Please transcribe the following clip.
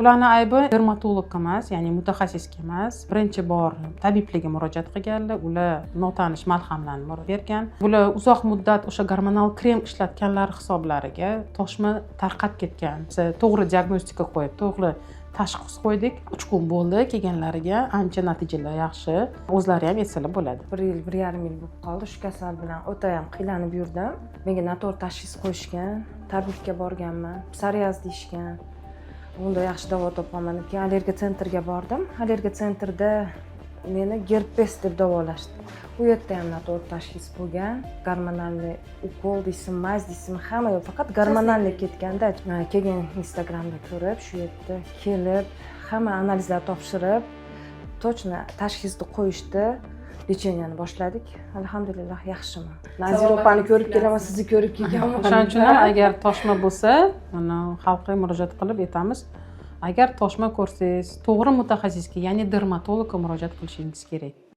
Ularni aybi dermatologga emas, ya'ni mutaxassisga emas. Birinchi bor tabiblarga murojaat qilganlar, ular notanish malhamlarni bergan. Bular uzoq muddat o'sha gormonal krem ishlatganlar hisoblariga toshma tarqab ketgan. Biz to'g'ri diagnostika qo'yib, to'g'ri tashxis qo'ydik. 3 kun bo'ldi, kelganlariga ancha natijalar yaxshi. O'zlari ham esalar bo'ladi. 1,5 yil bo'lib qoldi. Shu kasal bilan o'ta ham qiynalib yurdim. Menga noto'g'ri tashxis qo'yishgan, tabibga borganman, psoriaz deyishgan. Unda yaxshi davo topolmadim. Keyin allergiya sentriga bordim. Allergiya sentrida meni gerpes deb davolashdi. U yerda ham noto'g'ri tashxis bo'lgan. Gormonalniy ukol deysim, maz deysim, hamma yo'q, faqat gormonalniy ketganda. Keyin Instagramda ko'rib, shu yerda kelib, hamma analizlar topshirib, точно tashxisni qo'yishdi. Lecheniani boshladik. Alhamdulillah yaxshiman. Nazira opani ko'rib kelaman, sizni ko'rib kelganman. O'shaning uchun ham agar toshma bo'lsa, mana xalqqa murojaat qilib aytamiz. Agar toshma ko'rsangiz, to'g'ri mutaxassisga, ya'ni dermatologga murojaat qilishingiz kerak.